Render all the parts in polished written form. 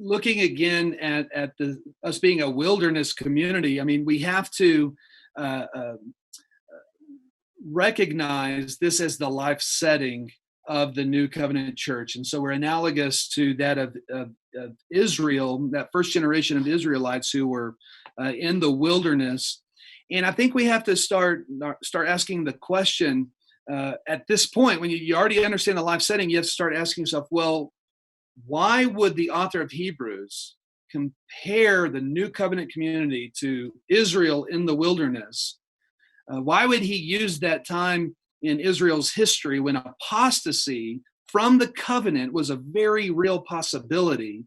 looking again at us being a wilderness community, I mean, we have to recognize this as the life setting of the New Covenant Church. And so we're analogous to that of Israel, that first generation of Israelites who were in the wilderness. And I think we have to start asking the question at this point, when you already understand the life setting, you have to start asking yourself, well, why would the author of Hebrews compare the New Covenant community to Israel in the wilderness? Why would he use that time in Israel's history when apostasy from the covenant was a very real possibility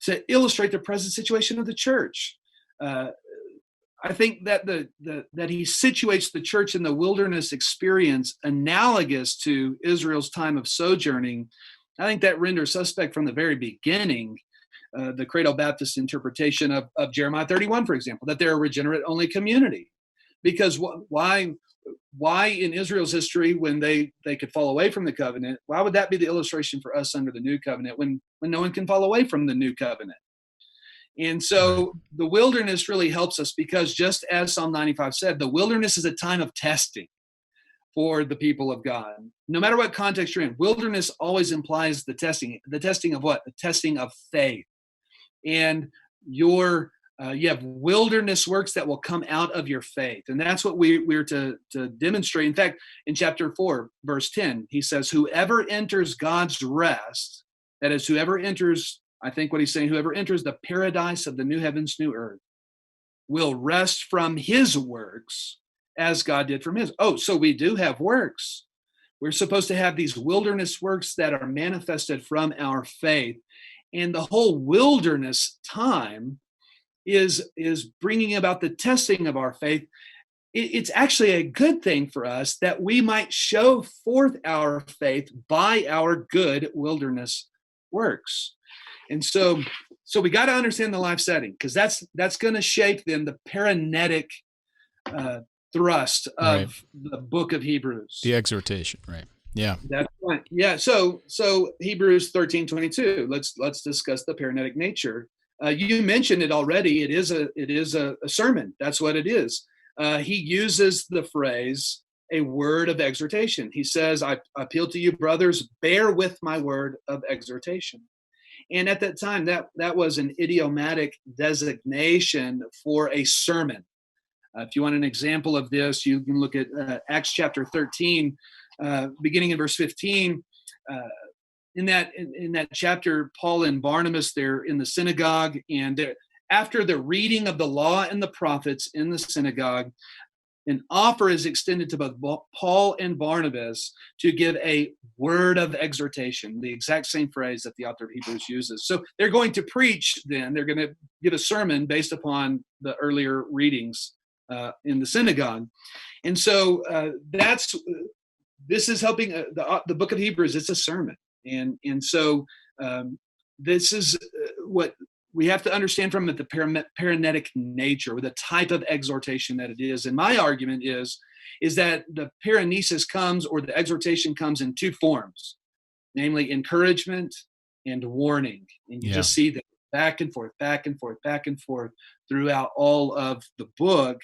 to illustrate the present situation of the church? I think that that he situates the church in the wilderness experience analogous to Israel's time of sojourning. I think that renders suspect from the very beginning the Credo Baptist interpretation of Jeremiah 31, for example, that they're a regenerate only community. Because why in Israel's history, when they could fall away from the covenant, why would that be the illustration for us under the new covenant when no one can fall away from the new covenant? And so the wilderness really helps us because, just as Psalm 95 said, the wilderness is a time of testing for the people of God. No matter what context you're in, wilderness always implies the testing. The testing of what? The testing of faith. And you have wilderness works that will come out of your faith. And that's what we're to demonstrate. In fact, in chapter 4, verse 10, he says, whoever enters God's rest, that is, whoever enters, I think what he's saying, whoever enters the paradise of the new heavens, new earth, will rest from his works as God did from his. Oh, so we do have works. We're supposed to have these wilderness works that are manifested from our faith. And the whole wilderness time is bringing about the testing of our faith. It's actually a good thing for us that we might show forth our faith by our good wilderness works. And so we got to understand the life setting, because that's going to shape then the paranetic thrust of the book of Hebrews. The exhortation, right? Yeah. That's right. Yeah. So Hebrews 13:22. Let's discuss the paranetic nature. You mentioned it already. It is a sermon. That's what it is. He uses the phrase, a word of exhortation. He says, I appeal to you, brothers, bear with my word of exhortation. And at that time, that was an idiomatic designation for a sermon. If you want an example of this, you can look at Acts chapter 13, beginning in verse 15. In that chapter, Paul and Barnabas, they're in the synagogue, and after the reading of the law and the prophets in the synagogue, an offer is extended to both Paul and Barnabas to give a word of exhortation, the exact same phrase that the author of Hebrews uses. So they're going to preach then. They're going to give a sermon based upon the earlier readings in the synagogue. And so this is helping the book of Hebrews. It's a sermon. And so this is what we have to understand from it, the paranetic nature, or the type of exhortation that it is. And my argument is that the paranesis comes, or the exhortation comes, in two forms, namely encouragement and warning. And you just see that back and forth, back and forth, back and forth throughout all of the book.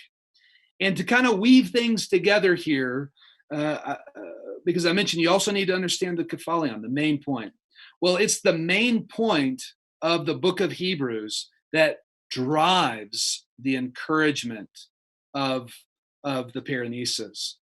And to kind of weave things together here, because I mentioned you also need to understand the kephalion, the main point. Well, it's the main point of the book of Hebrews that drives the encouragement of the paranesis.